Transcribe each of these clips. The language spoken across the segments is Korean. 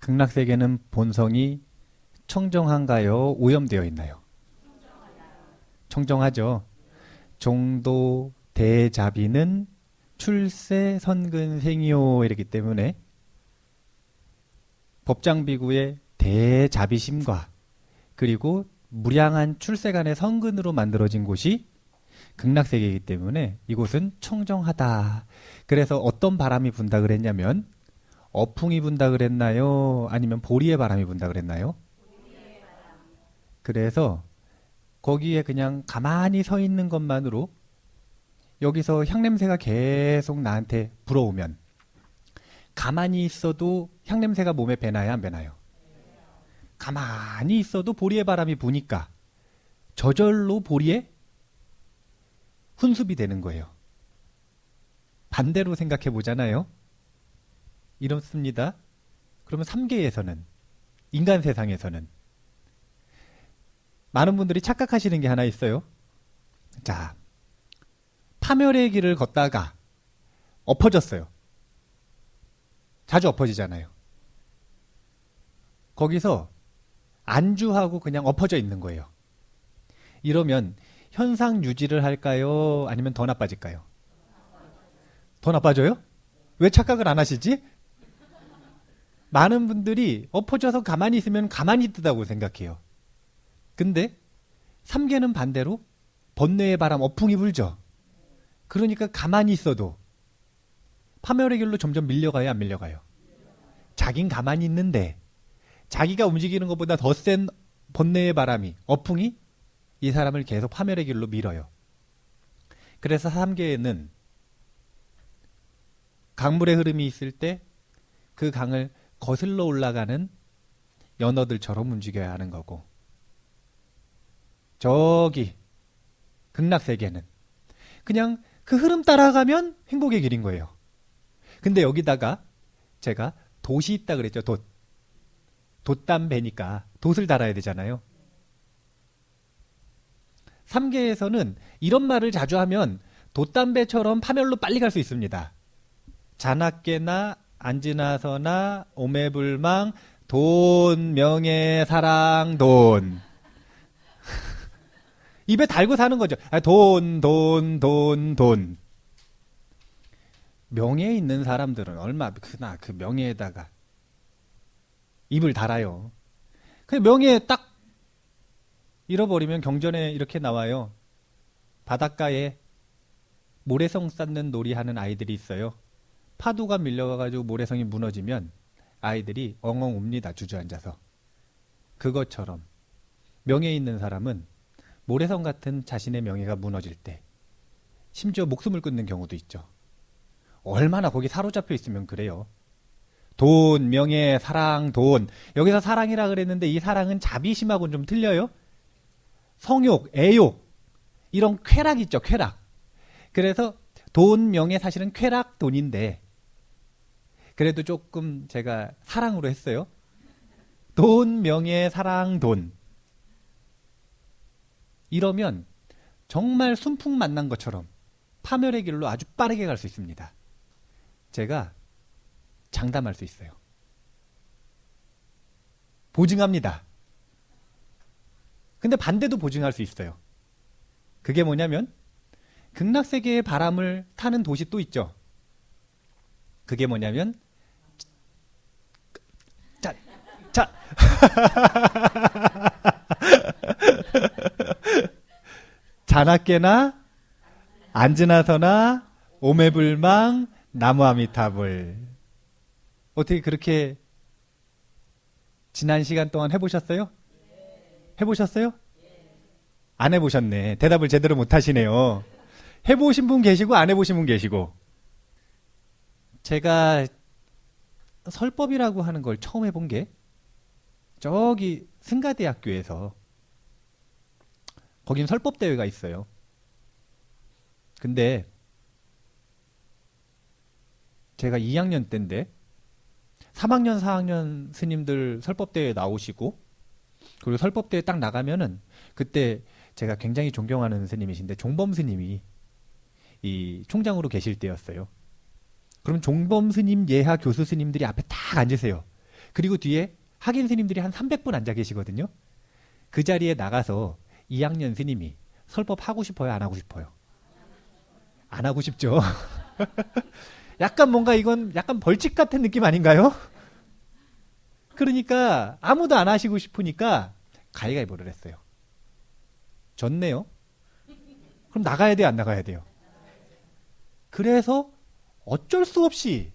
극락세계는 본성이 청정한가요? 오염되어 있나요? 청정하죠. 종도 대자비는 출세 선근생이요 이렇기 때문에 법장비구의 대자비심과 그리고 무량한 출세간의 선근으로 만들어진 곳이 극락세계이기 때문에 이곳은 청정하다. 그래서 어떤 바람이 분다 그랬냐면 어풍이 분다 그랬나요? 아니면 보리의 바람이 분다 그랬나요? 그래서 거기에 그냥 가만히 서 있는 것만으로 여기서 향냄새가 계속 나한테 불어오면 가만히 있어도 향냄새가 몸에 배나요? 안 배나요? 가만히 있어도 보리의 바람이 부니까 저절로 보리에 훈습이 되는 거예요. 반대로 생각해 보잖아요. 이렇습니다. 그러면 3계에서는 인간 세상에서는 많은 분들이 착각하시는 게 하나 있어요. 자, 파멸의 길을 걷다가 엎어졌어요. 자주 엎어지잖아요. 거기서 안주하고 그냥 엎어져 있는 거예요. 이러면 현상 유지를 할까요? 아니면 더 나빠질까요? 더 나빠져요? 왜 착각을 안 하시지? 많은 분들이 엎어져서 가만히 있으면 가만히 있다고 생각해요. 근데 3계는 반대로 번뇌의 바람 어풍이 불죠. 그러니까 가만히 있어도 파멸의 길로 점점 밀려가요, 안 밀려가요? 자긴 가만히 있는데 자기가 움직이는 것보다 더 센 번뇌의 바람이, 어풍이 이 사람을 계속 파멸의 길로 밀어요. 그래서 3계에는 강물의 흐름이 있을 때 그 강을 거슬러 올라가는 연어들처럼 움직여야 하는 거고, 저기 극락세계는 그냥 그 흐름 따라가면 행복의 길인 거예요. 근데 여기다가 제가 돛이 있다 그랬죠. 돛. 돛담배니까 돛을 달아야 되잖아요. 3계에서는 이런 말을 자주 하면 돛담배처럼 파멸로 빨리 갈 수 있습니다. 자나깨나 안지나서나 오매불망 돈 명예 사랑 돈 입에 달고 사는 거죠. 돈. 명예에 있는 사람들은 얼마나 그 명예에다가 입을 달아요. 그 명예 딱 잃어버리면 경전에 이렇게 나와요. 바닷가에 모래성 쌓는 놀이하는 아이들이 있어요. 파도가 밀려가지고 모래성이 무너지면 아이들이 엉엉 웁니다. 주저앉아서. 그것처럼 명예 있는 사람은 모래성 같은 자신의 명예가 무너질 때 심지어 목숨을 끊는 경우도 있죠. 얼마나 거기 사로잡혀 있으면 그래요. 돈, 명예, 사랑, 돈. 여기서 사랑이라 그랬는데 이 사랑은 자비심하고는 좀 틀려요. 성욕, 애욕 이런 쾌락 있죠. 쾌락. 그래서 돈, 명예 사실은 쾌락, 돈인데 그래도 조금 제가 사랑으로 했어요. 돈, 명예, 사랑, 돈. 이러면 정말 순풍 만난 것처럼 파멸의 길로 아주 빠르게 갈 수 있습니다. 제가 장담할 수 있어요. 보증합니다. 근데 반대도 보증할 수 있어요. 그게 뭐냐면 극락세계의 바람을 타는 도시 또 있죠. 그게 뭐냐면 자 자나깨나 안지나서나 오매불망 나무아미타불. 어떻게 그렇게 지난 시간 동안 해보셨어요? 해보셨어요? 안 해보셨네. 대답을 제대로 못하시네요. 해보신 분 계시고 안 해보신 분 계시고. 제가 설법이라고 하는 걸 처음 해본 게 저기 승가대학교에서 거긴 설법대회가 있어요. 근데 제가 2학년 때인데 3학년, 4학년 스님들 설법대회에 나오시고 그리고 설법대회 딱 나가면은 그때 제가 굉장히 존경하는 스님이신데 종범 스님이 이 총장으로 계실 때였어요. 그럼 종범 스님 예하 교수 스님들이 앞에 딱 앉으세요. 그리고 뒤에 학인 스님들이 한 300분 앉아 계시거든요. 그 자리에 나가서 2학년 스님이 설법 하고 싶어요? 안 하고 싶어요? 안 하고 싶죠. 약간 뭔가 이건 약간 벌칙 같은 느낌 아닌가요? 그러니까 아무도 안 하시고 싶으니까 가위가위보를 했어요. 졌네요. 그럼 나가야 돼요, 안 나가야 돼요? 그래서 어쩔 수 없이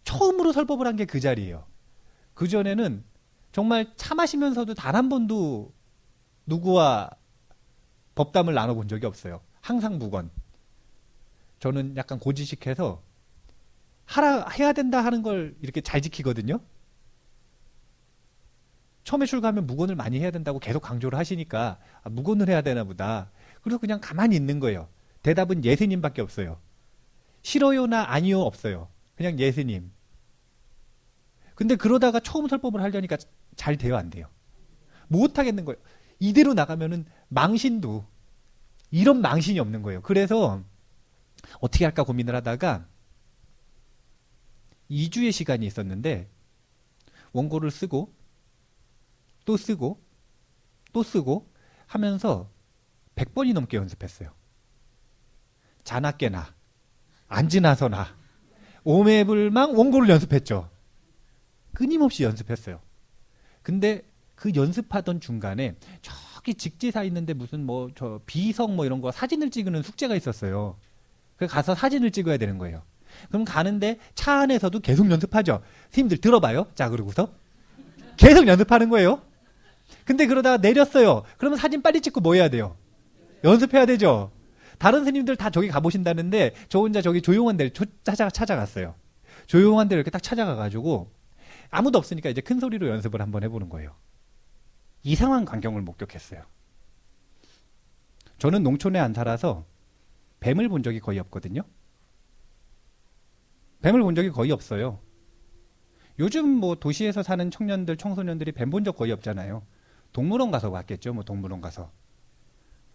처음으로 설법을 한 게 그 자리예요. 그 전에는 정말 차 마시면서도 단 한 번도 누구와 법담을 나눠본 적이 없어요. 항상 무건. 저는 약간 고지식해서 해야 된다 하는 걸 이렇게 잘 지키거든요. 처음에 출가하면 무건을 많이 해야 된다고 계속 강조를 하시니까 무건을 해야 되나 보다. 그래서 그냥 가만히 있는 거예요. 대답은 예스님밖에 없어요. 싫어요나 아니요 없어요. 그냥 예스님. 근데 그러다가 처음 설법을 하려니까 잘 돼요, 안 돼요? 못 하겠는 거예요. 이대로 나가면은 망신도 이런 망신이 없는 거예요. 그래서 어떻게 할까 고민을 하다가 2주의 시간이 있었는데 원고를 쓰고 또 쓰고 또 쓰고 하면서 100번이 넘게 연습했어요. 자나 깨나 안 지나서나 오매불망 원고를 연습했죠. 끊임없이 연습했어요. 근데 그 연습하던 중간에 저기 직지사 있는데 무슨 뭐 저 비석 뭐 이런 거 사진을 찍는 숙제가 있었어요. 그래서 가서 사진을 찍어야 되는 거예요. 그럼 가는데 차 안에서도 계속 연습하죠. 스님들 들어봐요. 자, 그러고서 계속 연습하는 거예요. 근데 그러다가 내렸어요. 그러면 사진 빨리 찍고 뭐 해야 돼요? 연습해야 되죠. 다른 스님들 다 저기 가보신다는데 저 혼자 저기 조용한 데를 찾아갔어요. 조용한 데를 이렇게 딱 찾아가가지고 아무도 없으니까 이제 큰 소리로 연습을 한번 해보는 거예요. 이상한 광경을 목격했어요. 저는 농촌에 안 살아서 뱀을 본 적이 거의 없거든요. 뱀을 본 적이 거의 없어요. 요즘 뭐 도시에서 사는 청년들, 청소년들이 뱀 본 적 거의 없잖아요. 동물원 가서 봤겠죠, 뭐 동물원 가서.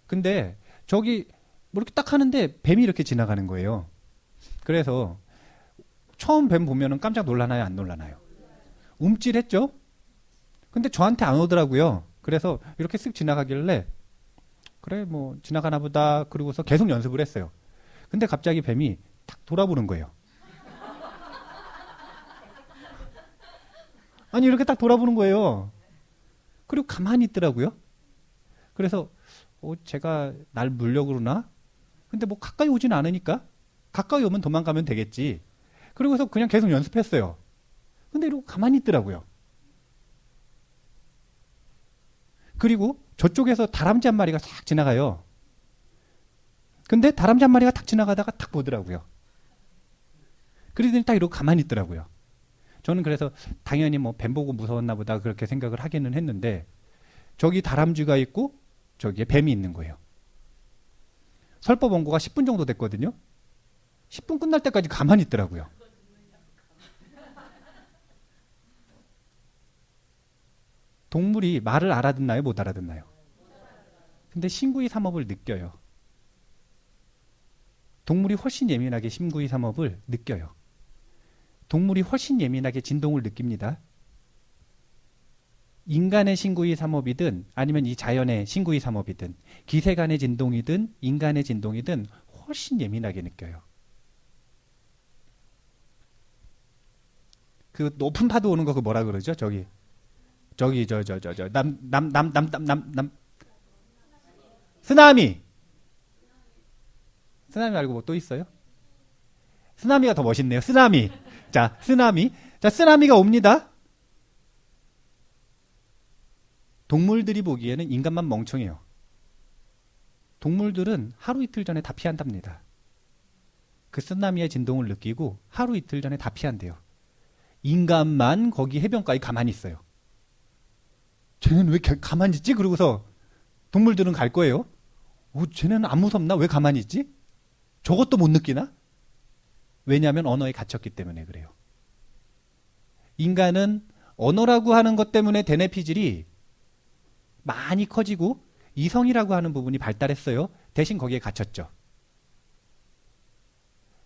근데 저기 뭐 이렇게 딱 하는데 뱀이 이렇게 지나가는 거예요. 그래서 처음 뱀 보면은 깜짝 놀라나요, 안 놀라나요? 움찔했죠? 근데 저한테 안 오더라고요. 그래서 이렇게 쓱 지나가길래 그래 뭐 지나가나 보다 그러고서 계속 연습을 했어요. 근데 갑자기 뱀이 탁 돌아보는 거예요. 아니 이렇게 딱 돌아보는 거예요. 그리고 가만히 있더라고요. 그래서 제가 날 물려고 그러나? 근데 뭐 가까이 오진 않으니까 가까이 오면 도망가면 되겠지. 그리고서 그냥 계속 연습했어요. 근데 이러고 가만히 있더라고요. 그리고 저쪽에서 다람쥐 한 마리가 싹 지나가요. 근데 다람쥐 한 마리가 탁 지나가다가 탁 보더라고요. 그러더니 딱 이러고 가만히 있더라고요. 저는 그래서 당연히 뭐 뱀 보고 무서웠나 보다 그렇게 생각을 하기는 했는데 저기 다람쥐가 있고 저기에 뱀이 있는 거예요. 설법 원고가 10분 정도 됐거든요. 10분 끝날 때까지 가만히 있더라고요. 동물이 말을 알아듣나요? 못 알아듣나요? 근데 심구이 삼업을 느껴요. 동물이 훨씬 예민하게 심구이 삼업을 느껴요. 동물이 훨씬 예민하게 진동을 느낍니다. 인간의 심구이 삼업이든 아니면 이 자연의 심구이 삼업이든 기세간의 진동이든 인간의 진동이든 훨씬 예민하게 느껴요. 그 높은 파도 오는 거 그 뭐라 그러죠? 저기 쓰나미. 쓰나미 말고 뭐 또 있어요? 쓰나미가 더 멋있네요. 쓰나미. 자, 쓰나미. 자, 쓰나미가 옵니다. 동물들이 보기에는 인간만 멍청해요. 동물들은 하루 이틀 전에 다 피한답니다. 그 쓰나미의 진동을 느끼고 하루 이틀 전에 다 피한대요. 인간만 거기 해변가에 가만히 있어요. 쟤는 왜 가만히 있지? 그러고서 동물들은 갈 거예요. 쟤는 안 무섭나? 왜 가만히 있지? 저것도 못 느끼나? 왜냐하면 언어에 갇혔기 때문에 그래요. 인간은 언어라고 하는 것 때문에 대뇌 피질이 많이 커지고 이성이라고 하는 부분이 발달했어요. 대신 거기에 갇혔죠.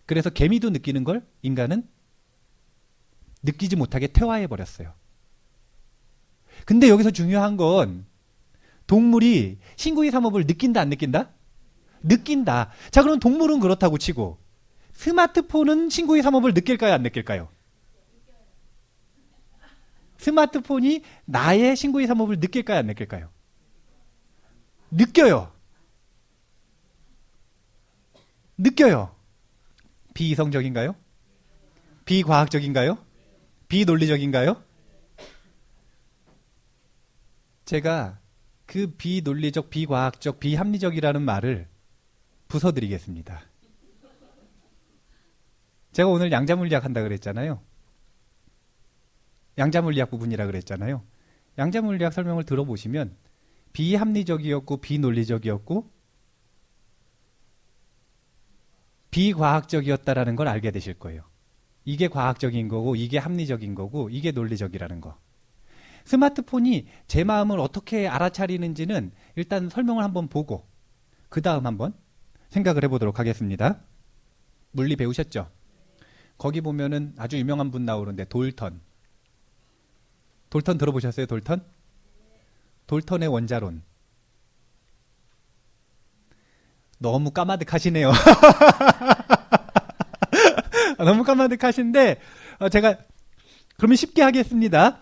그래서 개미도 느끼는 걸 인간은 느끼지 못하게 퇴화해 버렸어요. 근데 여기서 중요한 건 동물이 신구의 삼업을 느낀다 안 느낀다? 느낀다. 자, 그럼 동물은 그렇다고 치고 스마트폰은 신구의 삼업을 느낄까요 안 느낄까요? 스마트폰이 나의 신구의 삼업을 느낄까요 안 느낄까요? 느껴요. 느껴요. 비이성적인가요? 비과학적인가요? 비논리적인가요? 제가 그 비논리적, 비과학적, 비합리적이라는 말을 부숴드리겠습니다. 제가 오늘 양자물리학 한다 그랬잖아요. 양자물리학 부분이라 그랬잖아요. 양자물리학 설명을 들어보시면 비합리적이었고 비논리적이었고 비과학적이었다라는 걸 알게 되실 거예요. 이게 과학적인 거고 이게 합리적인 거고 이게 논리적이라는 거. 스마트폰이 제 마음을 어떻게 알아차리는지는 일단 설명을 한번 보고 그 다음 한번 생각을 해보도록 하겠습니다. 물리 배우셨죠? 거기 보면은 아주 유명한 분 나오는데 돌턴. 돌턴 들어보셨어요? 돌턴? 돌턴의 원자론. 너무 까마득하시네요. 너무 까마득하신데 제가 그러면 쉽게 하겠습니다.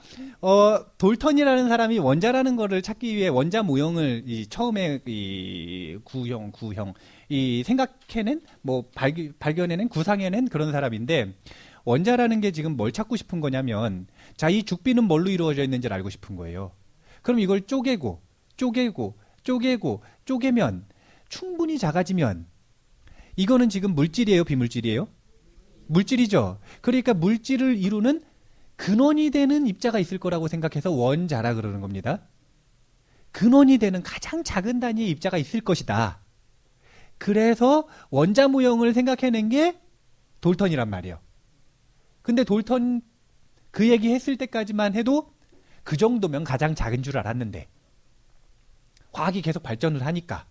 돌턴이라는 사람이 원자라는 거를 찾기 위해 원자 모형을 처음에 구형 생각해낸 발견해낸 구상해낸 그런 사람인데 원자라는 게 지금 뭘 찾고 싶은 거냐면 자, 이 죽비는 뭘로 이루어져 있는지를 알고 싶은 거예요. 그럼 이걸 쪼개면 충분히 작아지면 이거는 지금 물질이에요, 비물질이에요? 물질이죠. 그러니까 물질을 이루는 근원이 되는 입자가 있을 거라고 생각해서 원자라 그러는 겁니다. 근원이 되는 가장 작은 단위의 입자가 있을 것이다. 그래서 원자 모형을 생각해낸 게 돌턴이란 말이에요. 근데 돌턴 그 얘기 했을 때까지만 해도 그 정도면 가장 작은 줄 알았는데 과학이 계속 발전을 하니까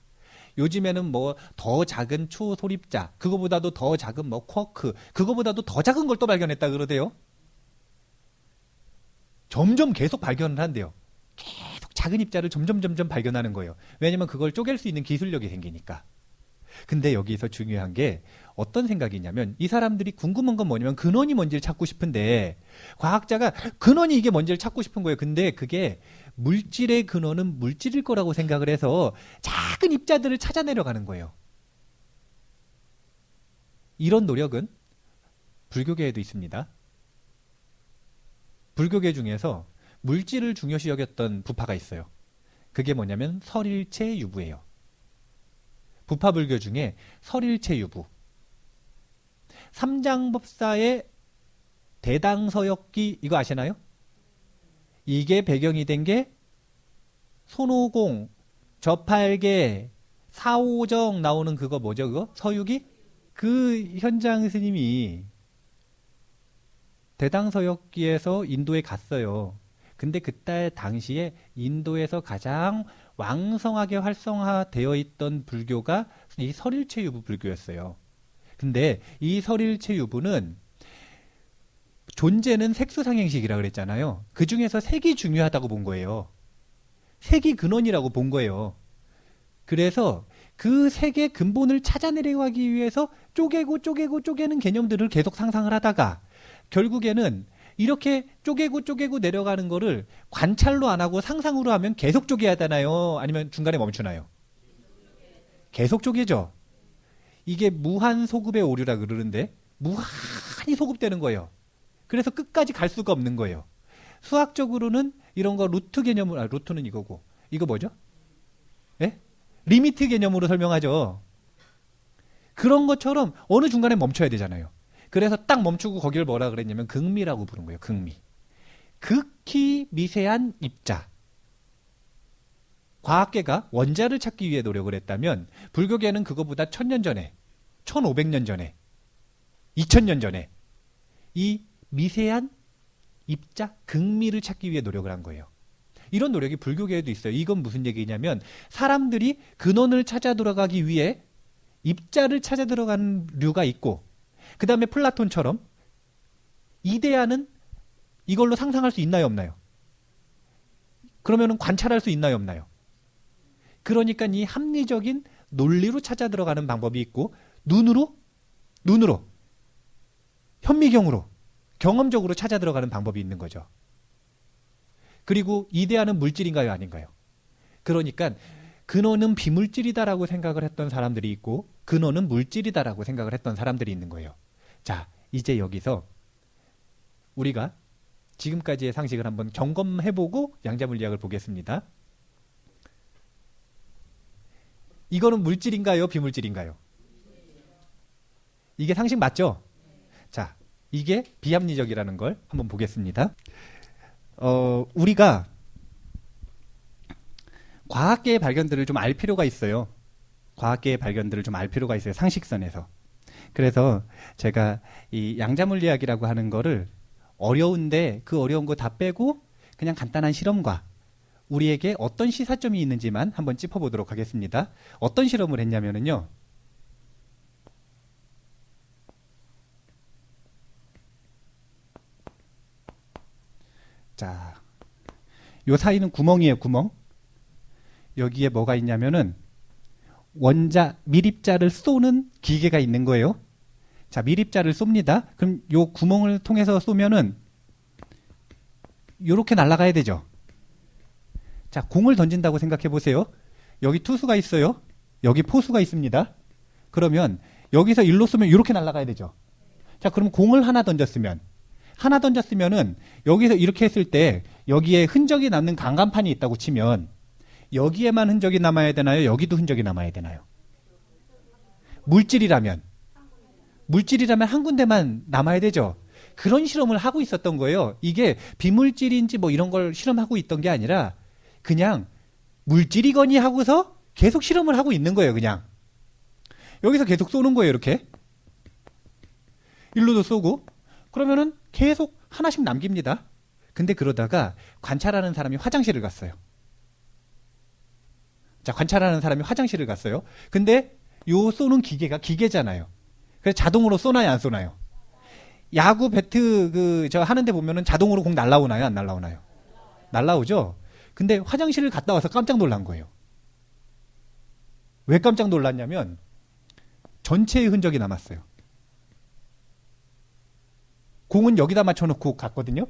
요즘에는 뭐 더 작은 초소립자, 그거보다도 더 작은 뭐 쿼크, 그거보다도 더 작은 걸 또 발견했다 그러대요. 점점 계속 발견을 한대요. 계속 작은 입자를 점점 발견하는 거예요. 왜냐면 그걸 쪼갤 수 있는 기술력이 생기니까. 근데 여기서 중요한 게 어떤 생각이냐면 이 사람들이 궁금한 건 뭐냐면 근원이 뭔지를 찾고 싶은데 과학자가 근원이 이게 뭔지를 찾고 싶은 거예요. 근데 그게 물질의 근원은 물질일 거라고 생각을 해서 작은 입자들을 찾아내려가는 거예요. 이런 노력은 불교계에도 있습니다. 불교계 중에서 물질을 중요시 여겼던 부파가 있어요. 그게 뭐냐면 설일체 유부예요. 부파 불교 중에 설일체 유부. 삼장법사의 대당서역기 이거 아시나요? 이게 배경이 된 게 손오공, 저팔계, 사오정 나오는 그거 뭐죠? 그거? 서유기? 그 현장 스님이 대당서역기에서 인도에 갔어요. 근데 그때 당시에 인도에서 가장 왕성하게 활성화되어 있던 불교가 이 설일체 유부 불교였어요. 근데 이 설일체 유부는 존재는 색수상행식이라 그랬잖아요. 그 중에서 색이 중요하다고 본 거예요. 색이 근원이라고 본 거예요. 그래서 그 색의 근본을 찾아내려가기 위해서 쪼개는 개념들을 계속 상상을 하다가 결국에는 이렇게 쪼개고 내려가는 거를 관찰로 안 하고 상상으로 하면 계속 쪼개야 되나요? 아니면 중간에 멈추나요? 계속 쪼개죠. 이게 무한 소급의 오류라 그러는데 무한히 소급되는 거예요. 그래서 끝까지 갈 수가 없는 거예요. 수학적으로는 이런 거 루트 개념으로, 루트는 이거고 이거 뭐죠? 예? 리미트 개념으로 설명하죠. 그런 것처럼 어느 중간에 멈춰야 되잖아요. 그래서 딱 멈추고 거기를 뭐라 그랬냐면 극미라고 부른 거예요. 극미. 극히 미세한 입자. 과학계가 원자를 찾기 위해 노력을 했다면 불교계는 그거보다 1000년 전에, 1500년 전에, 2000년 전에 이 미세한 입자, 극미를 찾기 위해 노력을 한 거예요. 이런 노력이 불교계에도 있어요. 이건 무슨 얘기냐면 사람들이 근원을 찾아 들어가기 위해 입자를 찾아 들어가는 류가 있고 그 다음에 플라톤처럼 이데아는 이걸로 상상할 수 있나요, 없나요? 그러면은 관찰할 수 있나요, 없나요? 그러니까 이 합리적인 논리로 찾아 들어가는 방법이 있고, 눈으로, 현미경으로, 경험적으로 찾아 들어가는 방법이 있는 거죠. 그리고 이데아는 물질인가요, 아닌가요? 그러니까 근원은 비물질이다라고 생각을 했던 사람들이 있고, 근원은 물질이다라고 생각을 했던 사람들이 있는 거예요. 자, 이제 여기서 우리가 지금까지의 상식을 한번 점검해보고 양자물리학을 보겠습니다. 이거는 물질인가요, 비물질인가요? 이게 상식 맞죠? 자, 이게 비합리적이라는 걸 한번 보겠습니다. 우리가 과학계의 발견들을 좀 알 필요가 있어요. 과학계의 발견들을 좀 알 필요가 있어요. 상식선에서. 그래서 제가 이 양자물리학이라고 하는 거를 어려운데 그 어려운 거 다 빼고 그냥 간단한 실험과 우리에게 어떤 시사점이 있는지만 한번 짚어보도록 하겠습니다. 어떤 실험을 했냐면요. 자, 요 사이는 구멍이에요, 구멍. 여기에 뭐가 있냐면은 밀입자를 쏘는 기계가 있는 거예요. 자, 밀입자를 쏩니다. 그럼 요 구멍을 통해서 쏘면은 요렇게 날아가야 되죠. 자, 공을 던진다고 생각해 보세요. 여기 투수가 있어요. 여기 포수가 있습니다. 그러면 여기서 일로 쏘면 이렇게 날아가야 되죠. 자, 그럼 공을 하나 던졌으면은 여기서 이렇게 했을 때 여기에 흔적이 남는 강간판이 있다고 치면 여기에만 흔적이 남아야 되나요? 여기도 흔적이 남아야 되나요? 물질이라면 한 군데만 남아야 되죠. 그런 실험을 하고 있었던 거예요. 이게 비물질인지 뭐 이런 걸 실험하고 있던 게 아니라 그냥 물질이거니 하고서 계속 실험을 하고 있는 거예요. 그냥 여기서 계속 쏘는 거예요. 이렇게 일로도 쏘고 그러면은 계속 하나씩 남깁니다. 근데 그러다가 관찰하는 사람이 화장실을 갔어요. 자, 관찰하는 사람이 화장실을 갔어요. 근데 요 쏘는 기계가 기계잖아요. 그래서 자동으로 쏘나요, 안 쏘나요? 야구 배트 저 하는데 보면은 자동으로 공 날라오나요, 안 날라오나요? 날라오죠. 근데 화장실을 갔다 와서 깜짝 놀란 거예요. 왜 깜짝 놀랐냐면 전체의 흔적이 남았어요. 공은 여기다 맞춰놓고 갔거든요.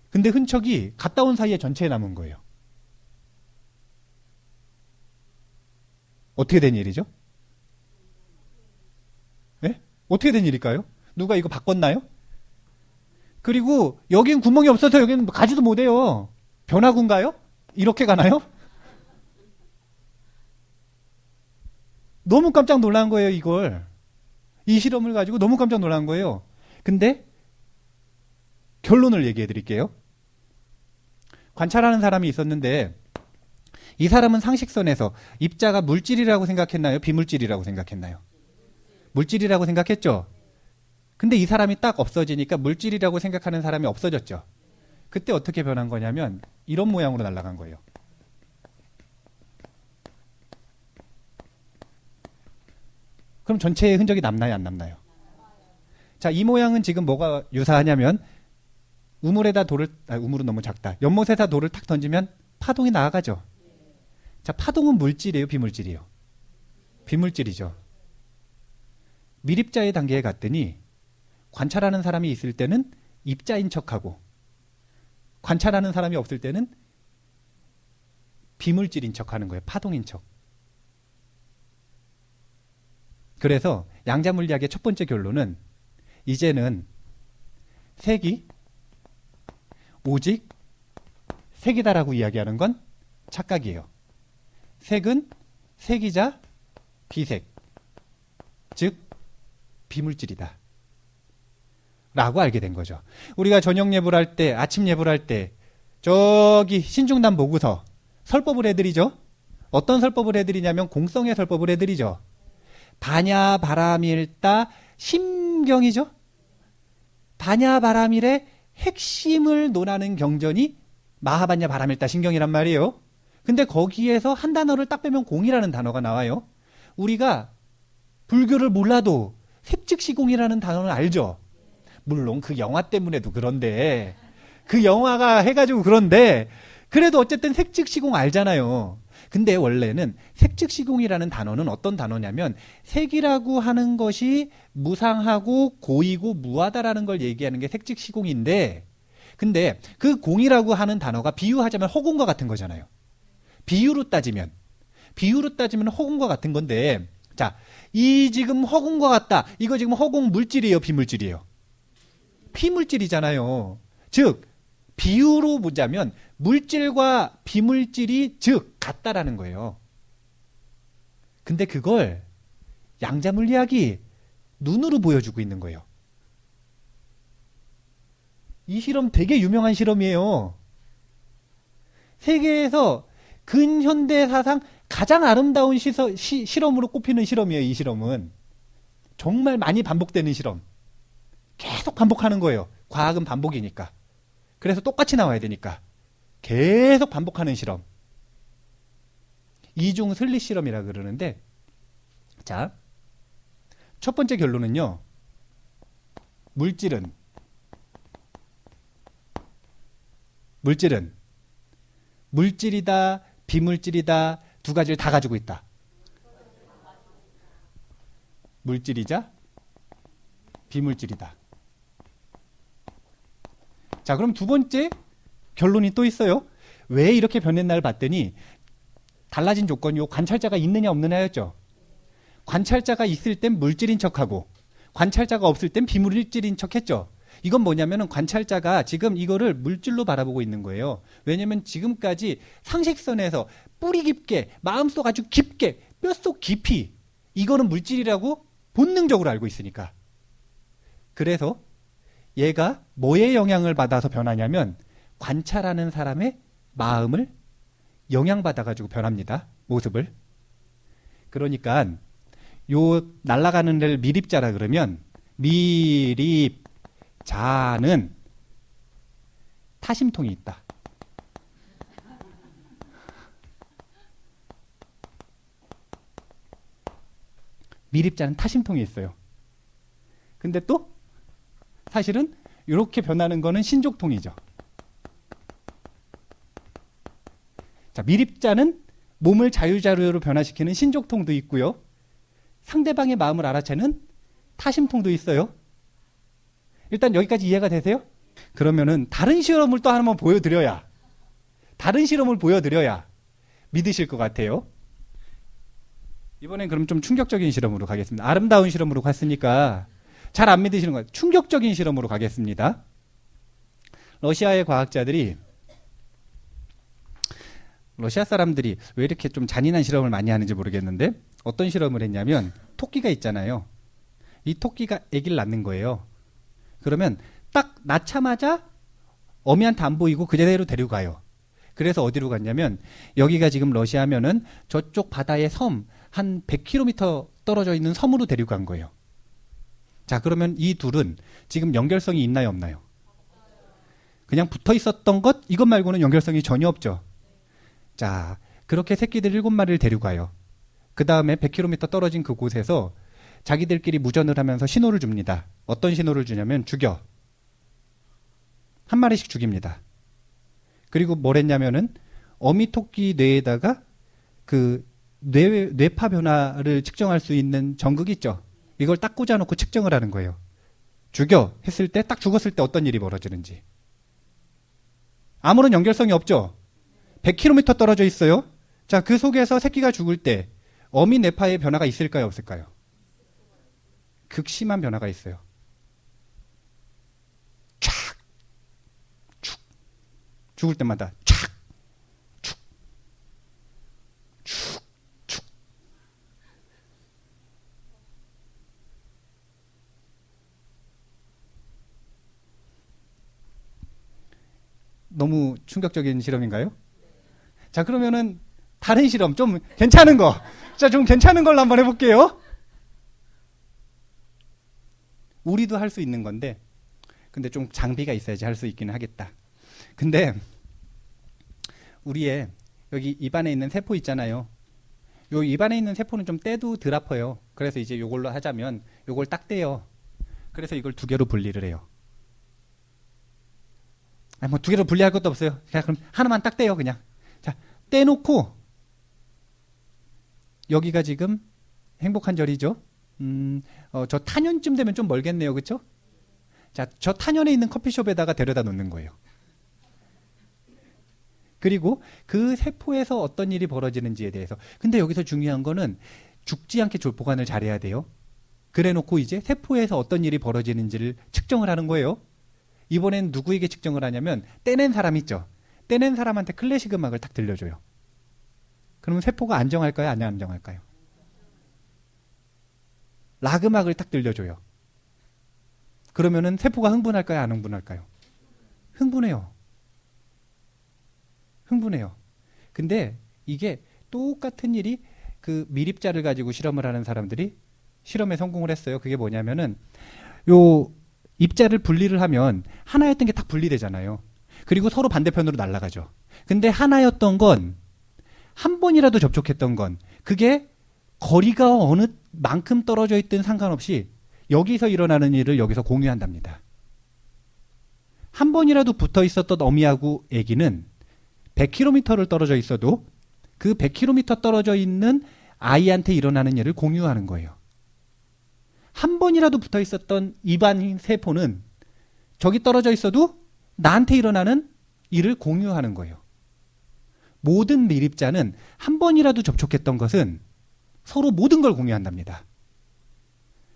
근데 흔적이 갔다 온 사이에 전체에 남은 거예요. 어떻게 된 일이죠? 예? 어떻게 된 일일까요? 누가 이거 바꿨나요? 그리고 여긴 구멍이 없어서 여기는 가지도 못해요. 변화구인가요? 이렇게 가나요? 너무 깜짝 놀란 거예요, 이걸. 이 실험을 가지고 너무 깜짝 놀란 거예요. 근데 결론을 얘기해 드릴게요. 관찰하는 사람이 있었는데 이 사람은 상식선에서 입자가 물질이라고 생각했나요? 비물질이라고 생각했나요? 물질이라고 생각했죠? 근데 이 사람이 딱 없어지니까 물질이라고 생각하는 사람이 없어졌죠? 그때 어떻게 변한 거냐면 이런 모양으로 날아간 거예요. 그럼 전체의 흔적이 남나요, 안 남나요? 자, 이 모양은 지금 뭐가 유사하냐면 우물은 너무 작다. 연못에다 돌을 탁 던지면 파동이 나가죠. 자, 파동은 물질이에요, 비물질이에요? 비물질이죠. 밀입자의 단계에 갔더니 관찰하는 사람이 있을 때는 입자인 척하고 관찰하는 사람이 없을 때는 비물질인 척하는 거예요. 파동인 척. 그래서 양자물리학의 첫 번째 결론은 이제는 색이 오직 색이다라고 이야기하는 건 착각이에요. 색은 색이자 비색, 즉 비물질이다 라고 알게 된 거죠. 우리가 저녁 예불 할 때, 아침 예불 할 때 저기 신중단 보고서 설법을 해드리죠. 어떤 설법을 해드리냐면 공성의 설법을 해드리죠. 반야 바라밀다 심경이죠. 반야 바라밀의 핵심을 논하는 경전이 마하반야 바라밀다 심경이란 말이에요. 근데 거기에서 한 단어를 딱 빼면 공이라는 단어가 나와요. 우리가 불교를 몰라도 색즉시공이라는 단어는 알죠. 물론 그 영화 때문에도 그런데 그 영화가 해가지고 그런데 그래도 어쨌든 색즉시공 알잖아요. 근데 원래는 색즉시공이라는 단어는 어떤 단어냐면 색이라고 하는 것이 무상하고 고이고 무하다라는 걸 얘기하는 게 색즉시공인데 근데 그 공이라고 하는 단어가 비유하자면 허공과 같은 거잖아요. 비유로 따지면 허공과 같은 건데 자, 이 지금 허공과 같다. 이거 지금 허공 물질이에요, 비물질이에요? 비물질이잖아요. 즉 비유로 보자면 물질과 비물질이 즉 같다라는 거예요. 근데 그걸 양자물리학이 눈으로 보여주고 있는 거예요. 이 실험 되게 유명한 실험이에요. 세계에서 근현대 사상 가장 아름다운 실험으로 꼽히는 실험이에요. 이 실험은 정말 많이 반복되는 실험. 계속 반복하는 거예요. 과학은 반복이니까. 그래서 똑같이 나와야 되니까 계속 반복하는 실험. 이중 슬릿 실험이라 그러는데 자, 첫 번째 결론은요. 물질은 물질이다, 비물질이다 두 가지를 다 가지고 있다. 물질이자 비물질이다. 자, 그럼 두 번째 결론이 또 있어요. 왜 이렇게 변했나를 봤더니 달라진 조건이 관찰자가 있느냐 없느냐였죠. 관찰자가 있을 땐 물질인 척하고 관찰자가 없을 땐 비물질인 척했죠. 이건 뭐냐면은 관찰자가 지금 이거를 물질로 바라보고 있는 거예요. 왜냐면 지금까지 상식선에서 뿌리 깊게 마음속 아주 깊게 뼛속 깊이 이거는 물질이라고 본능적으로 알고 있으니까. 그래서 얘가 뭐에 영향을 받아서 변하냐면 관찰하는 사람의 마음을 영향받아가지고 변합니다. 모습을. 그러니까 요 날아가는 데를 미립자라 그러면 미립자는 타심통이 있다. 미립자는 타심통이 있어요. 근데 또 사실은 이렇게 변하는 거는 신족통이죠. 자, 미립자는 몸을 자유자료로 변화시키는 신족통도 있고요. 상대방의 마음을 알아채는 타심통도 있어요. 일단 여기까지 이해가 되세요? 그러면은 다른 실험을 또 한번 보여드려야 믿으실 것 같아요. 이번엔 그럼 좀 충격적인 실험으로 가겠습니다. 아름다운 실험으로 갔으니까 잘 안 믿으시는 것 같아요. 충격적인 실험으로 가겠습니다. 러시아의 과학자들이 러시아 사람들이 왜 이렇게 좀 잔인한 실험을 많이 하는지 모르겠는데 어떤 실험을 했냐면 토끼가 있잖아요. 이 토끼가 아기를 낳는 거예요. 그러면 딱 낳자마자 어미한테 안 보이고 그대로 데리고 가요. 그래서 어디로 갔냐면 여기가 지금 러시아면은 저쪽 바다의 섬 한 100km 떨어져 있는 섬으로 데리고 간 거예요. 자, 그러면 이 둘은 지금 연결성이 있나요 없나요? 그냥 붙어 있었던 것 이것 말고는 연결성이 전혀 없죠. 자, 그렇게 새끼들 7마리를 데리고 가요. 그 다음에 100km 떨어진 그곳에서 자기들끼리 무전을 하면서 신호를 줍니다. 어떤 신호를 주냐면 죽여. 한 마리씩 죽입니다. 그리고 뭘 했냐면은 어미 토끼 뇌에다가 그 뇌파 변화를 측정할 수 있는 전극 있죠. 이걸 딱 꽂아놓고 측정을 하는 거예요. 죽여 했을 때 딱 죽었을 때 어떤 일이 벌어지는지. 아무런 연결성이 없죠. 100km 떨어져 있어요. 자, 그 속에서 새끼가 죽을 때 어미 뇌파의 변화가 있을까요 없을까요? 극심한 변화가 있어요. 촥! 축! 죽을 때마다 촥! 축! 축! 축! 너무 충격적인 실험인가요? 자, 그러면은 다른 실험 좀 괜찮은 거. 자, 좀 괜찮은 걸로 한번 해볼게요. 우리도 할 수 있는 건데 근데 좀 장비가 있어야지 할 수 있기는 하겠다. 근데 우리의 여기 입안에 있는 세포 있잖아요. 요 입안에 있는 세포는 좀 떼도 덜 아파요. 그래서 이제 요걸로 하자면 요걸 딱 떼요. 그래서 이걸 두 개로 분리를 해요. 아니, 뭐 두 개로 분리할 것도 없어요. 자, 그럼 하나만 딱 떼요, 그냥. 자, 떼놓고, 여기가 지금 행복한 절이죠. 저 탄현쯤 되면 좀 멀겠네요, 그쵸? 자, 저 탄현에 있는 커피숍에다가 데려다 놓는 거예요. 그리고 그 세포에서 어떤 일이 벌어지는지에 대해서. 근데 여기서 중요한 거는 죽지 않게 보관을 잘해야 돼요. 그래 놓고 이제 세포에서 어떤 일이 벌어지는지를 측정을 하는 거예요. 이번엔 누구에게 측정을 하냐면 떼낸 사람 있죠. 떼낸 사람한테 클래식 음악을 딱 들려줘요. 그러면 세포가 안정할까요? 안 안정할까요? 락 음악을 딱 들려줘요. 그러면은 세포가 흥분할까요? 안 흥분할까요? 흥분해요. 흥분해요. 근데 이게 똑같은 일이 그 미립자를 가지고 실험을 하는 사람들이 실험에 성공을 했어요. 그게 뭐냐면은 요 입자를 분리를 하면 하나였던 게 딱 분리되잖아요. 그리고 서로 반대편으로 날아가죠. 근데 하나였던 건 한 번이라도 접촉했던 건 그게 거리가 어느 만큼 떨어져 있든 상관없이 여기서 일어나는 일을 여기서 공유한답니다. 한 번이라도 붙어 있었던 어미하고 아기는 100km를 떨어져 있어도 그 100km 떨어져 있는 아이한테 일어나는 일을 공유하는 거예요. 한 번이라도 붙어 있었던 입안 세포는 저기 떨어져 있어도 나한테 일어나는 일을 공유하는 거예요. 모든 미립자는 한 번이라도 접촉했던 것은 서로 모든 걸 공유한답니다.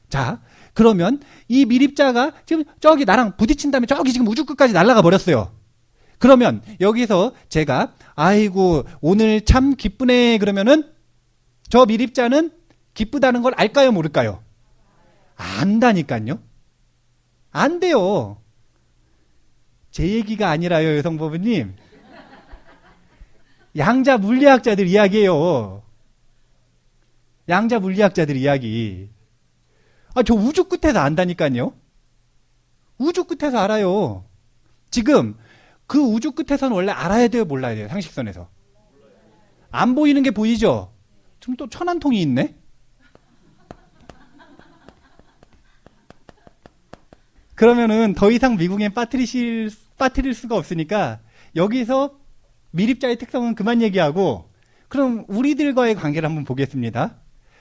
자, 그러면 이 미립자가 지금 저기 나랑 부딪힌 다음에 저기 지금 우주 끝까지 날아가 버렸어요. 그러면 여기서 제가 아이고 오늘 참 기쁘네 그러면은 저 미립자는 기쁘다는 걸 알까요 모를까요? 안다니까요. 안 돼요. 제 얘기가 아니라요, 여성법부님. 양자 물리학자들 이야기예요. 양자 물리학자들 이야기. 아, 저 우주 끝에서 안다니까요. 우주 끝에서 알아요. 지금 그 우주 끝에서는 원래 알아야 돼요, 몰라야 돼요, 상식선에서. 안 보이는 게 보이죠? 지금 또 천안통이 있네? 그러면은 더 이상 미국엔 빠뜨릴 수가 없으니까 여기서 미립자의 특성은 그만 얘기하고 그럼 우리들과의 관계를 한번 보겠습니다.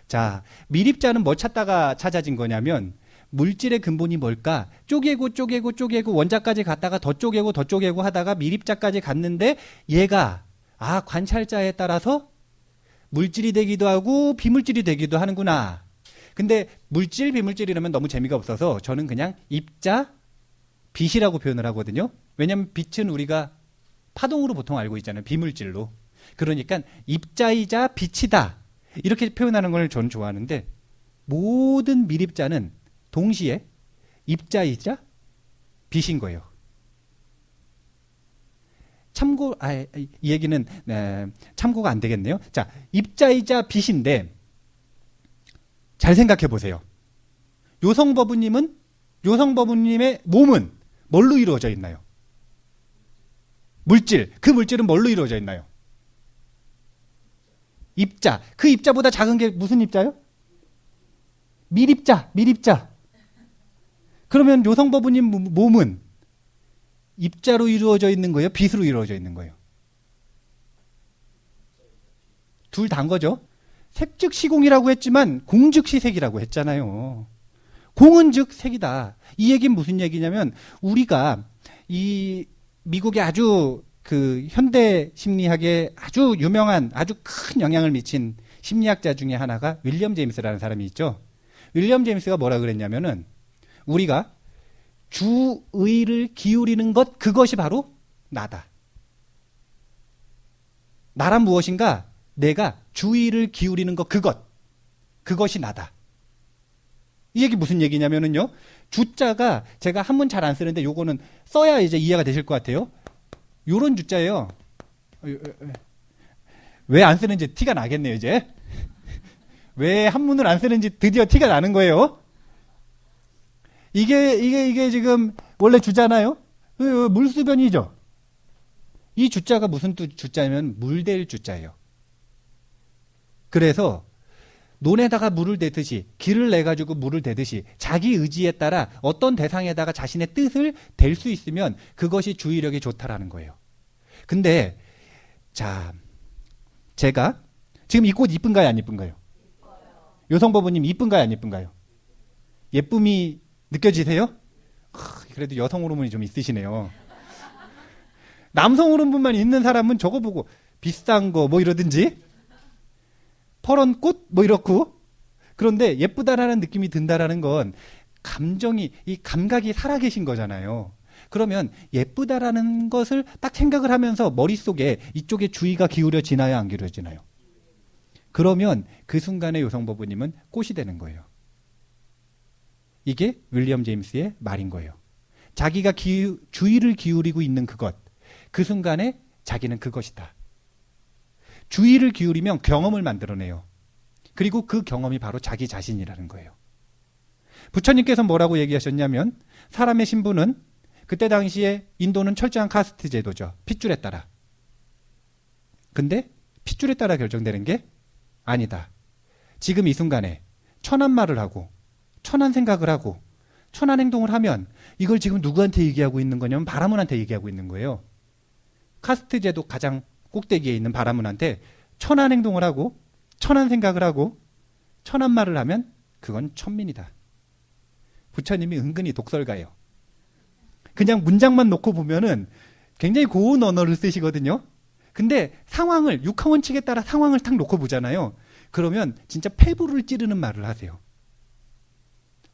자, 미립자는 뭐 찾다가 찾아진 거냐면 물질의 근본이 뭘까? 쪼개고 원자까지 갔다가 더 쪼개고 하다가 미립자까지 갔는데 얘가 관찰자에 따라서 물질이 되기도 하고 비물질이 되기도 하는구나. 근데 물질, 비물질 이러면 너무 재미가 없어서 저는 그냥 입자, 빛이라고 표현을 하거든요. 왜냐하면 빛은 우리가 파동으로 보통 알고 있잖아요. 비물질로. 그러니까 입자이자 빛이다. 이렇게 표현하는 걸 저는 좋아하는데 모든 미립자는 동시에 입자이자 빛인 거예요. 참고, 이 얘기는 참고가 안 되겠네요. 자, 입자이자 빛인데 잘 생각해 보세요. 요성버부님의 몸은 뭘로 이루어져 있나요? 물질. 그 물질은 뭘로 이루어져 있나요? 입자. 그 입자보다 작은 게 무슨 입자요? 밀입자. 그러면 요성버부님 몸은 입자로 이루어져 있는 거예요? 빛으로 이루어져 있는 거예요? 둘 다인 거죠. 색즉 시공이라고 했지만 공즉 시색이라고 했잖아요. 공은 즉 색이다. 이 얘기는 무슨 얘기냐면 우리가 이 미국의 아주 그 현대 심리학에 아주 유명한 아주 큰 영향을 미친 심리학자 중에 하나가 윌리엄 제임스라는 사람이 있죠. 윌리엄 제임스가 뭐라 그랬냐면은 우리가 주의를 기울이는 것 그것이 바로 나다. 나란 무엇인가? 내가 주의를 기울이는 것 그것이 나다. 이 얘기 무슨 얘기냐면은요. 주자가 제가 한문 잘 안 쓰는데 요거는 써야 이제 이해가 되실 것 같아요. 요런 주자예요. 왜 안 쓰는지 티가 나겠네요, 이제. 왜 한문을 안 쓰는지 드디어 티가 나는 거예요. 이게 지금 원래 주잖아요. 물수변이죠. 이 주자가 무슨 주자냐면 물될 주자예요. 그래서 논에다가 물을 대듯이, 길을 내가지고 물을 대듯이 자기 의지에 따라 어떤 대상에다가 자신의 뜻을 댈 수 있으면 그것이 주의력이 좋다라는 거예요. 근데 자, 제가 지금 이 꽃 이쁜가요, 안 이쁜가요? 요성법부님 이쁜가요, 안 이쁜가요? 예쁨이 느껴지세요? 그래도 여성 호르몬이 좀 있으시네요. 남성 호르몬만 있는 사람은 저거 보고 비싼 거 뭐 이러든지 퍼런 꽃 뭐 이렇고, 그런데 예쁘다라는 느낌이 든다라는 건 감정이, 이 감각이 살아계신 거잖아요. 그러면 예쁘다라는 것을 딱 생각을 하면서 머릿속에 이쪽에 주의가 기울여지나요, 안 기울여지나요? 그러면 그 순간에 요성법부님은 꽃이 되는 거예요. 이게 윌리엄 제임스의 말인 거예요. 자기가 주의를 기울이고 있는 그것, 그 순간에 자기는 그것이다. 주의를 기울이면 경험을 만들어내요. 그리고 그 경험이 바로 자기 자신이라는 거예요. 부처님께서 뭐라고 얘기하셨냐면, 사람의 신분은 그때 당시에 인도는 철저한 카스트 제도죠. 핏줄에 따라. 근데 핏줄에 따라 결정되는 게 아니다. 지금 이 순간에 천한 말을 하고 천한 생각을 하고 천한 행동을 하면 이걸 지금 누구한테 얘기하고 있는 거냐면 바라문한테 얘기하고 있는 거예요. 카스트 제도 가장 꼭대기에 있는 바라문한테 천한 행동을 하고 천한 생각을 하고 천한 말을 하면 그건 천민이다. 부처님이 은근히 독설가예요. 그냥 문장만 놓고 보면은 굉장히 고운 언어를 쓰시거든요. 근데 상황을, 육하원칙에 따라 상황을 딱 놓고 보잖아요. 그러면 진짜 폐부를 찌르는 말을 하세요.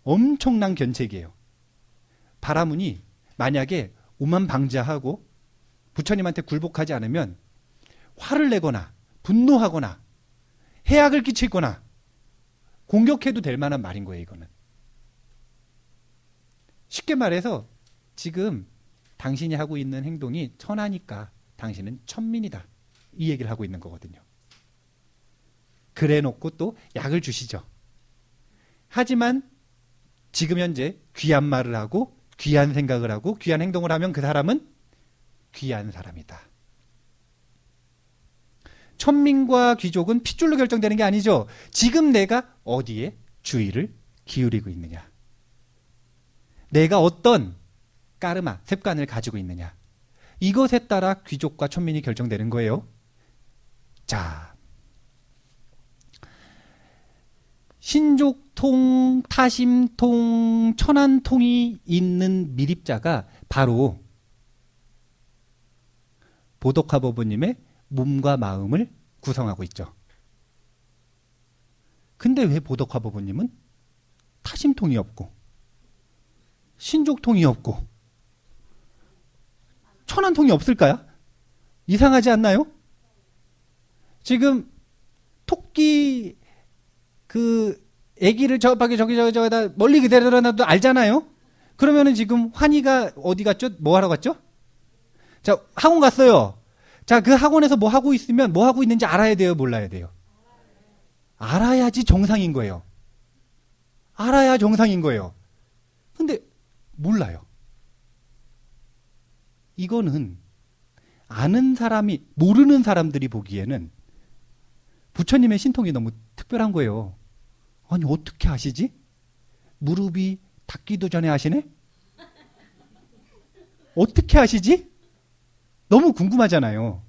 엄청난 견책이에요. 바라문이 만약에 오만방자하고 부처님한테 굴복하지 않으면 화를 내거나 분노하거나 해악을 끼치거나 공격해도 될 만한 말인 거예요, 이거는. 쉽게 말해서 지금 당신이 하고 있는 행동이 천하니까 당신은 천민이다. 이 얘기를 하고 있는 거거든요. 그래 놓고 또 약을 주시죠. 하지만 지금 현재 귀한 말을 하고 귀한 생각을 하고 귀한 행동을 하면 그 사람은 귀한 사람이다. 천민과 귀족은 핏줄로 결정되는 게 아니죠. 지금 내가 어디에 주의를 기울이고 있느냐. 내가 어떤 까르마, 습관을 가지고 있느냐. 이것에 따라 귀족과 천민이 결정되는 거예요. 자, 신족통, 타심통, 천안통이 있는 미립자가 바로 보덕화법부님의 몸과 마음을 구성하고 있죠. 근데 왜 보덕화법부님은 타심통이 없고 신족통이 없고 천안통이 없을까요? 이상하지 않나요? 지금 토끼 그 애기를 저 밖에 저기다 멀리 그대로 놔도 알잖아요. 그러면은 지금 환희가 어디 갔죠? 뭐 하러 갔죠? 자, 학원 갔어요. 자, 그 학원에서 뭐 하고 있으면 뭐 하고 있는지 알아야 돼요, 몰라야 돼요? 알아야지 정상인 거예요. 알아야 정상인 거예요. 근데 몰라요. 이거는 아는 사람이, 모르는 사람들이 보기에는 부처님의 신통이 너무 특별한 거예요. 아니, 어떻게 아시지? 무릎이 닿기도 전에 아시네? 어떻게 아시지? 너무 궁금하잖아요.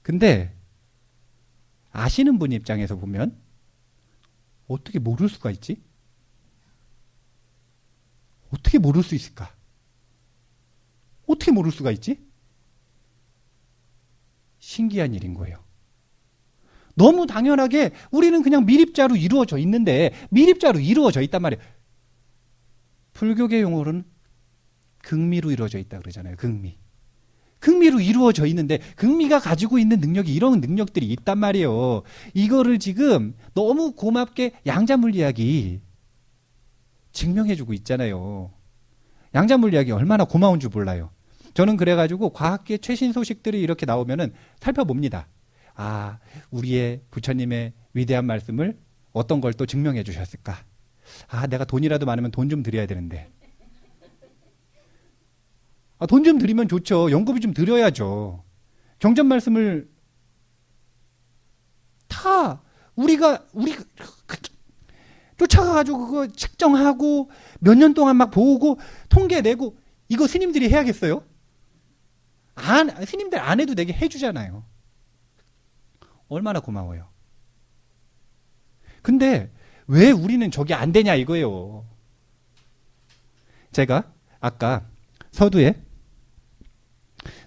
근데 아시는 분 입장에서 보면 어떻게 모를 수가 있지? 어떻게 모를 수 있을까? 어떻게 모를 수가 있지? 신기한 일인 거예요. 너무 당연하게 우리는 그냥 미립자로 이루어져 있는데, 미립자로 이루어져 있단 말이에요. 불교계 용어로는 극미로 이루어져 있다 그러잖아요. 극미. 극미로 이루어져 있는데 극미가 가지고 있는 능력이 이런 능력들이 있단 말이에요. 이거를 지금 너무 고맙게 양자물리학이 증명해주고 있잖아요. 양자물리학이 얼마나 고마운 줄 몰라요. 저는 그래가지고 과학계 최신 소식들이 이렇게 나오면은 살펴봅니다. 아, 우리의 부처님의 위대한 말씀을 어떤 걸 또 증명해 주셨을까? 아, 내가 돈이라도 많으면 돈 좀 드려야 되는데. 아, 돈 좀 드리면 좋죠. 연금이 좀 드려야죠. 경전 말씀을 다 우리 쫓아가가지고 그거 측정하고 몇 년 동안 막 보고 통계 내고 이거 스님들이 해야겠어요? 스님들 안 해도 되게 해주잖아요. 얼마나 고마워요. 근데 왜 우리는 저게 안 되냐 이거예요. 제가 아까 서두에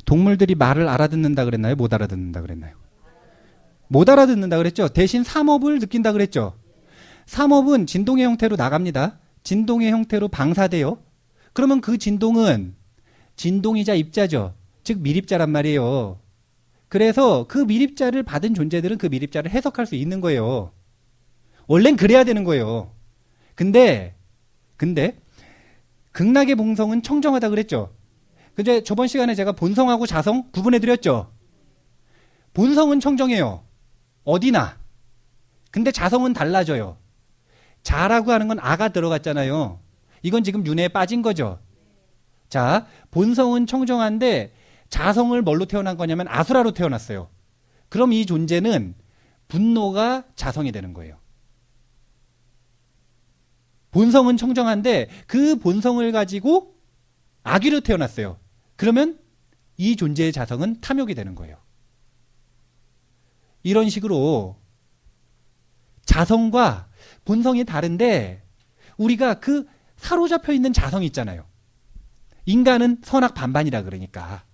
동물들이 말을 알아듣는다 그랬나요? 못 알아듣는다 그랬나요? 못 알아듣는다 그랬죠? 대신 삼업을 느낀다 그랬죠? 삼업은 진동의 형태로 나갑니다. 진동의 형태로 방사돼요. 그러면 그 진동은 진동이자 입자죠. 즉 미립자란 말이에요. 그래서 그 미립자를 받은 존재들은 그 미립자를 해석할 수 있는 거예요. 원래는 그래야 되는 거예요. 근데 극락의 본성은 청정하다 그랬죠. 근데 저번 시간에 제가 본성하고 자성 구분해 드렸죠. 본성은 청정해요. 어디나. 근데 자성은 달라져요. 자라고 하는 건 아가 들어갔잖아요. 이건 지금 윤회에 빠진 거죠. 자, 본성은 청정한데 자성을 뭘로 태어난 거냐면 아수라로 태어났어요. 그럼 이 존재는 분노가 자성이 되는 거예요. 본성은 청정한데 그 본성을 가지고 아기로 태어났어요. 그러면 이 존재의 자성은 탐욕이 되는 거예요. 이런 식으로 자성과 본성이 다른데 우리가 그 사로잡혀 있는 자성이 있잖아요. 인간은 선악 반반이라 그러니까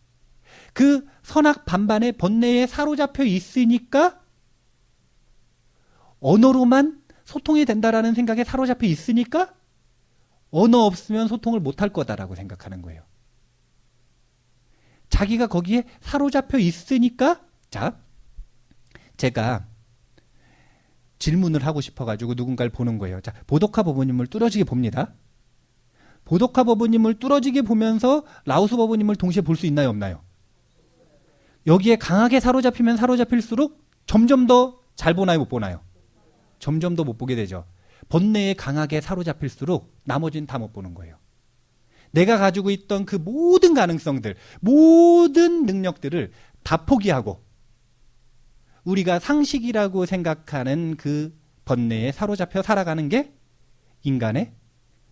그 선악 반반의 번뇌에 사로잡혀 있으니까 언어로만 소통이 된다라는 생각에 사로잡혀 있으니까 언어 없으면 소통을 못할 거다라고 생각하는 거예요. 자기가 거기에 사로잡혀 있으니까 자, 제가 질문을 하고 싶어가지고 누군가를 보는 거예요. 자, 보도카 법부님을 뚫어지게 봅니다. 보도카 법부님을 뚫어지게 보면서 라오스 법부님을 동시에 볼 수 있나요, 없나요? 여기에 강하게 사로잡히면 사로잡힐수록 점점 더 잘 보나요, 못 보나요? 점점 더 못 보게 되죠. 번뇌에 강하게 사로잡힐수록 나머지는 다 못 보는 거예요. 내가 가지고 있던 그 모든 가능성들, 모든 능력들을 다 포기하고 우리가 상식이라고 생각하는 그 번뇌에 사로잡혀 살아가는 게 인간의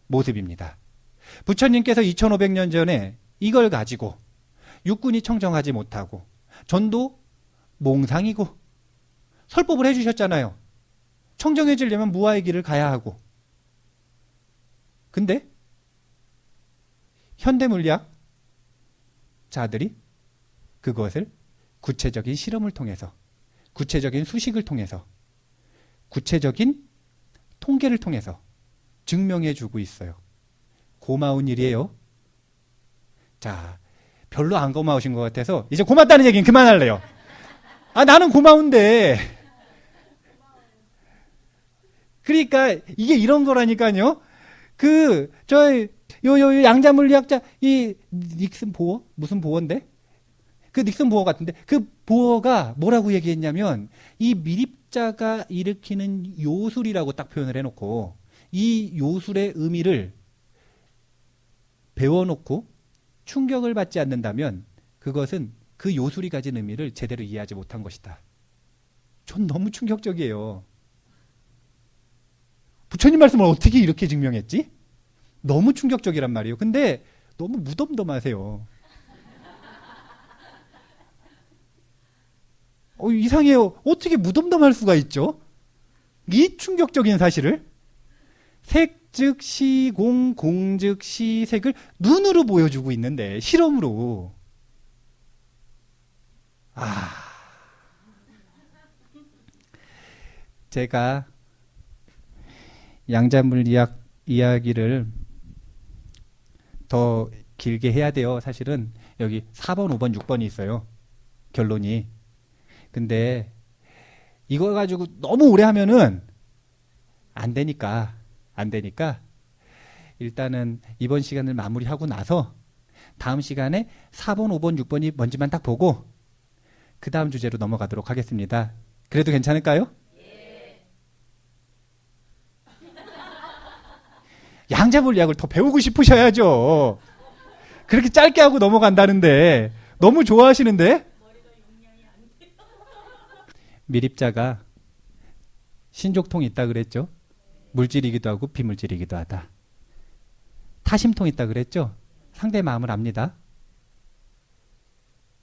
모습입니다. 부처님께서 2500년 전에 이걸 가지고 육군이 청정하지 못하고 전도 몽상이고 설법을 해주셨잖아요. 청정해지려면 무아의 길을 가야 하고. 근데 현대물리학자들이 그것을 구체적인 실험을 통해서 구체적인 수식을 통해서 구체적인 통계를 통해서 증명해 주고 있어요. 고마운 일이에요. 자, 별로 안 고마우신 것 같아서 이제 고맙다는 얘기는 그만할래요. 나는 고마운데. 그러니까 이게 이런 거라니까요. 요 양자물리학자 이 닉슨 보어? 무슨 보어인데? 그 닉슨 보어 같은데 그 보어가 뭐라고 얘기했냐면 이 미립자가 일으키는 요술이라고 딱 표현을 해놓고 이 요술의 의미를 배워놓고 충격을 받지 않는다면 그것은 그 요술이 가진 의미를 제대로 이해하지 못한 것이다. 전 너무 충격적이에요. 부처님 말씀을 어떻게 이렇게 증명했지? 너무 충격적이란 말이에요. 근데 너무 무덤덤하세요. 이상해요. 어떻게 무덤덤할 수가 있죠? 이 충격적인 사실을 색 즉 시공, 공 즉 시색을 눈으로 보여주고 있는데 실험으로 제가 양자물리학 이야기를 더 길게 해야 돼요. 사실은 여기 4번, 5번, 6번이 있어요. 결론이. 근데 이거 가지고 너무 오래 하면은 안 되니까 일단은 이번 시간을 마무리하고 나서 다음 시간에 4번, 5번, 6번이 뭔지만 딱 보고 그 다음 주제로 넘어가도록 하겠습니다. 그래도 괜찮을까요? 양자물리학을 더 배우고 싶으셔야죠. 그렇게 짧게 하고 넘어간다는데 너무 좋아하시는데? 미립자가 신족통이 있다 그랬죠. 물질이기도 하고 비물질이기도 하다. 타심통이 있다 그랬죠. 상대의 마음을 압니다.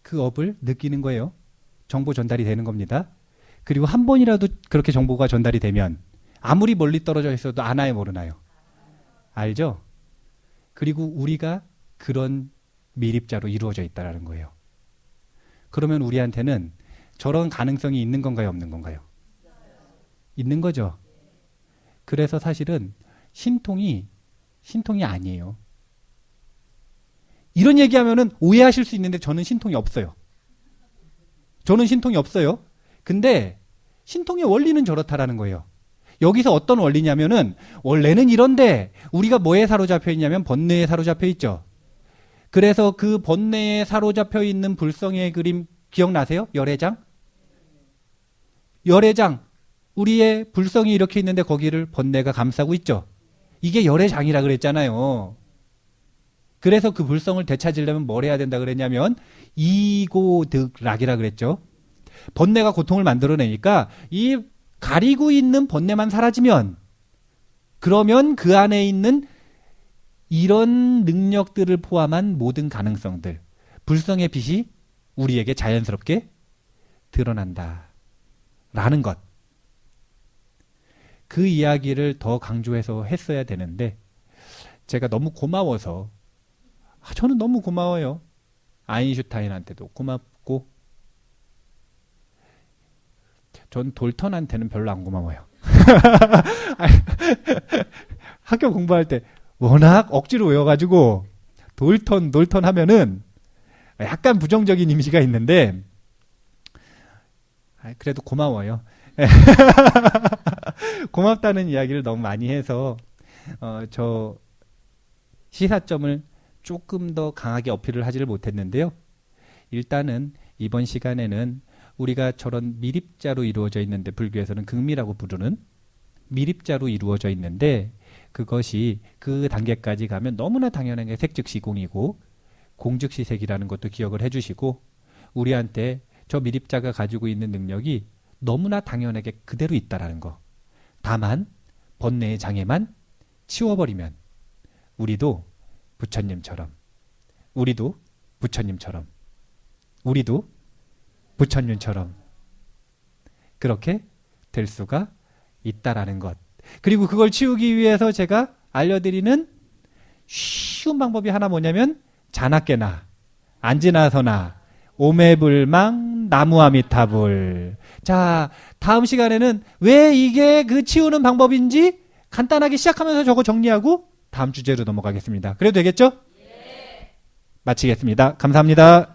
그 업을 느끼는 거예요. 정보 전달이 되는 겁니다. 그리고 한 번이라도 그렇게 정보가 전달이 되면 아무리 멀리 떨어져 있어도 아나요 모르나요? 알죠? 그리고 우리가 그런 미립자로 이루어져 있다는 거예요. 그러면 우리한테는 저런 가능성이 있는 건가요? 없는 건가요? 있는 거죠. 그래서 사실은 신통이 아니에요. 이런 얘기하면은 오해하실 수 있는데 저는 신통이 없어요. 저는 신통이 없어요. 근데 신통의 원리는 저렇다라는 거예요. 여기서 어떤 원리냐면은 원래는 이런데 우리가 뭐에 사로잡혀 있냐면 번뇌에 사로잡혀 있죠. 그래서 그 번뇌에 사로잡혀 있는 불성의 그림 기억나세요? 열애장? 열애장. 우리의 불성이 이렇게 있는데 거기를 번뇌가 감싸고 있죠. 이게 열애장이라 그랬잖아요. 그래서 그 불성을 되찾으려면 뭘 해야 된다 그랬냐면 이고득락이라 그랬죠. 번뇌가 고통을 만들어내니까 이 가리고 있는 번뇌만 사라지면 그러면 그 안에 있는 이런 능력들을 포함한 모든 가능성들, 불성의 빛이 우리에게 자연스럽게 드러난다 라는 것. 그 이야기를 더 강조해서 했어야 되는데 제가 너무 고마워서 저는 너무 고마워요. 아인슈타인한테도 고맙고 전 돌턴한테는 별로 안 고마워요. 학교 공부할 때 워낙 억지로 외워가지고 돌턴 하면은 약간 부정적인 이미지가 있는데 그래도 고마워요. 고맙다는 이야기를 너무 많이 해서 저 시사점을 조금 더 강하게 어필을 하지를 못했는데요. 일단은 이번 시간에는 우리가 저런 미립자로 이루어져 있는데 불교에서는 극미라고 부르는 미립자로 이루어져 있는데 그것이 그 단계까지 가면 너무나 당연한 게 색즉시공이고 공즉시색이라는 것도 기억을 해주시고 우리한테 저 미립자가 가지고 있는 능력이 너무나 당연하게 그대로 있다라는 거. 다만 번뇌의 장애만 치워버리면 우리도 부처님처럼 그렇게 될 수가 있다라는 것. 그리고 그걸 치우기 위해서 제가 알려드리는 쉬운 방법이 하나 뭐냐면 자나깨나 안지나서나 오매불망 나무아미타불. 자, 다음 시간에는 왜 이게 그 치우는 방법인지 간단하게 시작하면서 저거 정리하고 다음 주제로 넘어가겠습니다. 그래도 되겠죠? 네. 마치겠습니다. 감사합니다.